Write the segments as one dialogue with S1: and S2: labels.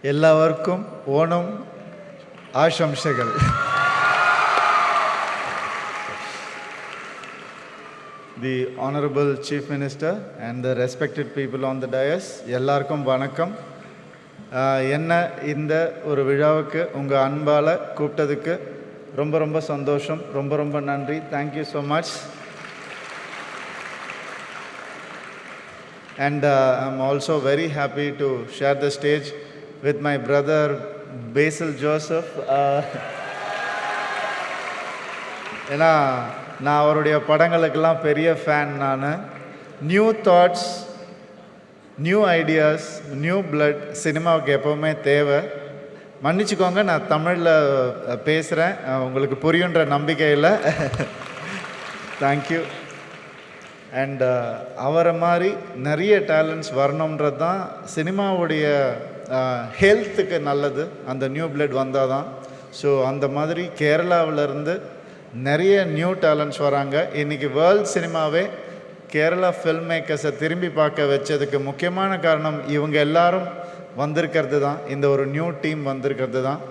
S1: എല്ലാവർക്കും ഓണം ആശംസകൾ. The Honorable Chief Minister and the respected people on the dais, எல்லாருக்கும் வணக்கம். என்ன இந்த ஒரு விழாவுக்கு உங்கள் அன்பால் கூப்பிட்டதுக்கு ரொம்ப ரொம்ப சந்தோஷம், ரொம்ப ரொம்ப நன்றி. Thank you so much. And I'm also very happy to share the stage with my brother Basil Joseph. ஏன்னா நான் அவருடைய படங்களுக்கெல்லாம் பெரிய ஃபேன். நான் new thoughts, new ideas, new blood சினிமாவுக்கு எப்போவுமே தேவை. மன்னிச்சுக்கோங்க, நான் தமிழில் பேசுகிறேன், உங்களுக்கு புரியுன்ற நம்பிக்கையில். தேங்க்யூ. அண்ட் அவரை மாதிரி நிறைய டேலண்ட்ஸ் வரணுன்றது தான் சினிமாவுடைய ஹெல்த்துக்கு நல்லது. அந்த நியூ பிளட் வந்தால் தான். ஸோ அந்த மாதிரி கேரளாவிலேருந்து நிறைய நியூ டேலண்ட்ஸ் வராங்க. இன்றைக்கி வேர்ல்ட் சினிமாவே கேரளா ஃபில்ம் மேக்கர்ஸை திரும்பி பார்க்க வச்சதுக்கு முக்கியமான காரணம் இவங்க எல்லாரும் வந்திருக்கிறது தான், இந்த ஒரு நியூ டீம் வந்திருக்கிறது தான்.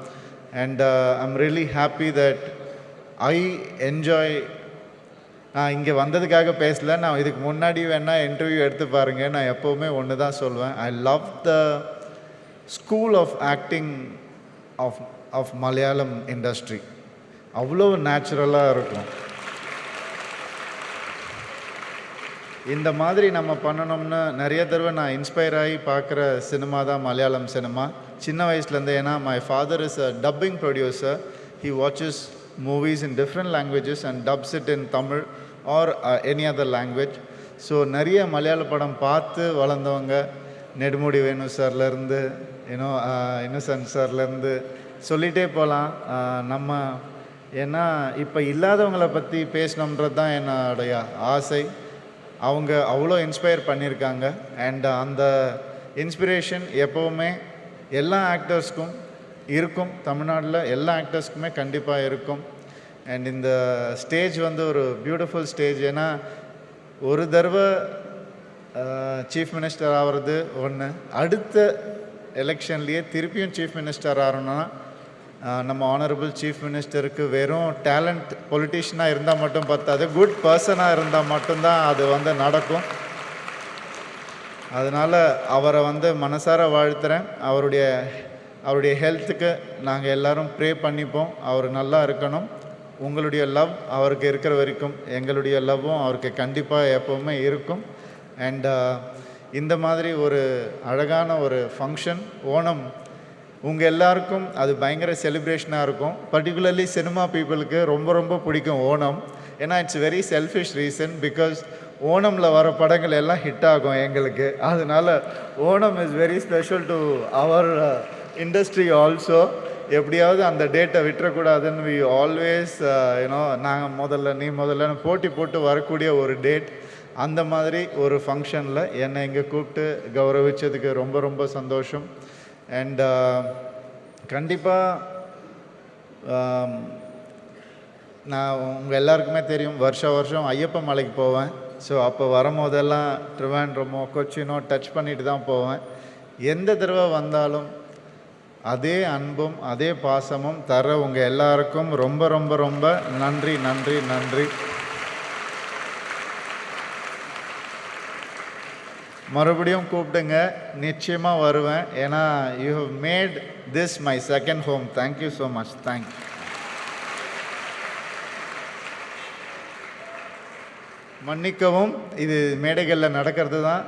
S1: And I'm really happy that I enjoy. நான் இங்கே வந்ததுக்காக பேசலை, நான் இதுக்கு முன்னாடி வேணால் இன்டர்வியூ எடுத்து பாருங்கள். நான் எப்போவுமே ஒன்று தான் சொல்வேன், I love the school of acting of Malayalam industry. அவ்வளோ நேச்சுரலாக இருக்கும். இந்த மாதிரி நம்ம பண்ணணும்னு நிறைய தடவை நான் இன்ஸ்பயர் ஆகி பார்க்குற சினிமா தான் மலையாளம் சினிமா. சின்ன வயசுலேருந்து. ஏன்னா my father is a dubbing producer. He watches movies in different languages and dubs it in Tamil or any other language. So நிறைய மலையாள படம் பார்த்து வளர்ந்தவங்க. நெடுமுடி வேணு சார்லேருந்து, இன்னசென்ட் சார்லேருந்து சொல்லிகிட்டே போகலாம். நம்ம ஏன்னா இப்போ இல்லாதவங்களை பற்றி பேசணுன்றது தான் என்னுடைய ஆசை. அவங்க அவ்வளோ இன்ஸ்பயர் பண்ணியிருக்காங்க. அண்ட் அந்த இன்ஸ்பிரேஷன் எப்போவுமே எல்லா ஆக்டர்ஸ்க்கும் இருக்கும். தமிழ்நாட்டில் எல்லா ஆக்டர்ஸ்க்குமே கண்டிப்பாக இருக்கும். அண்ட் இந்த ஸ்டேஜ் வந்து ஒரு பியூட்டிஃபுல் ஸ்டேஜ். ஏன்னா ஒரு தடவை சீஃப் மினிஸ்டர் ஆகிறது ஒன்று, அடுத்த எலெக்ஷன்லேயே திருப்பியும் சீஃப் மினிஸ்டர் ஆகணும்னா நம்ம ஆனரபிள் சீஃப் மினிஸ்டருக்கு வெறும் டேலண்ட் பொலிட்டிஷியனாக இருந்தால் மட்டும் பத்தாது, குட் பர்சனாக இருந்தால் மட்டும்தான் அது வந்து நடக்கும். அதனால் அவரை வந்து மனசார வாழ்த்துறேன். அவருடைய ஹெல்த்துக்கு நாங்கள் எல்லோரும் ப்ரே பண்ணிப்போம். அவர் நல்லா இருக்கணும். உங்களுடைய லவ் அவருக்கு இருக்கிற வரைக்கும் எங்களுடைய லவ்வும் அவருக்கு கண்டிப்பாக எப்போவுமே இருக்கும். அண்ட் இந்த மாதிரி ஒரு அழகான ஒரு ஃபங்க்ஷன் ஓணம் உங்கள் எல்லாருக்கும் அது பயங்கர செலிப்ரேஷனாக இருக்கும். பர்டிகுலர்லி சினிமா பீப்புளுக்கு ரொம்ப ரொம்ப பிடிக்கும் ஓணம். ஏன்னா it's very selfish reason. Because ஓணமில் வர படங்கள் எல்லாம் ஹிட் ஆகும் எங்களுக்கு. அதனால Onam is very special to our industry also. எப்படியாவது அந்த டேட்டை விட்டுறக்கூடாதுன்னு வி ஆல்வேஸ் நாங்கள் நீ முதல்லன்னு போட்டி போட்டு வரக்கூடிய ஒரு டேட். அந்த மாதிரி ஒரு ஃபங்க்ஷனில் என்னை இங்கே கூப்பிட்டு கௌரவிச்சதுக்கு ரொம்ப ரொம்ப சந்தோஷம். அண்ட் கண்டிப்பாக நான் உங்கள் எல்லாருக்குமே தெரியும், வருஷம் ஐயப்ப மலைக்கு போவேன். ஸோ அப்போ வரும்போதெல்லாம் ட்ரிவாண்ட்ரமோ கொச்சினோ டச் பண்ணிட்டு தான் போவேன். எந்த தடவை வந்தாலும் அதே அன்பும் அதே பாசமும் தர உங்கள் எல்லாருக்கும் ரொம்ப ரொம்ப ரொம்ப நன்றி நன்றி நன்றி. மறுபடியும் கூப்பிடுங்க, நிச்சயமாக வருவேன். ஏன்னா you have made this my second home. Thank you so much. Thank you. மன்னிக்கவும், இது மேடைகளில் நடக்கிறது தான்.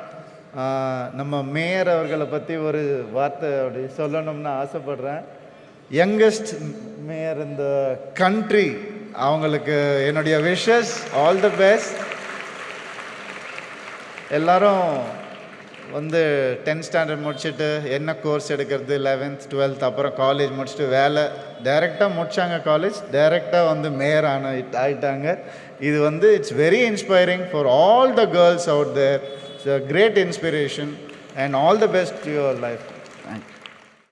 S1: நம்ம மேயர் அவர்களை பற்றி ஒரு வார்த்தை அப்படி சொல்லணும்னு ஆசைப்படுறேன். யங்கஸ்ட் மேயர் இந்த கண்ட்ரி, அவங்களுக்கு என்னுடைய விஷஸ், ஆல் தி பெஸ்ட். எல்லாரும் வந்து 10th ஸ்டாண்டர்ட் முடிச்சுட்டு என்ன கோர்ஸ் எடுக்கிறது, 11th 12th அப்புறம் காலேஜ் முடிச்சுட்டு வேலை, டைரெக்டாக முடித்தாங்க காலேஜ், டைரெக்டாக வந்து மேயர் ஆகிட்டாங்க. இது வந்து it's very inspiring for all the girls out there. It's a great inspiration and all the best to your life.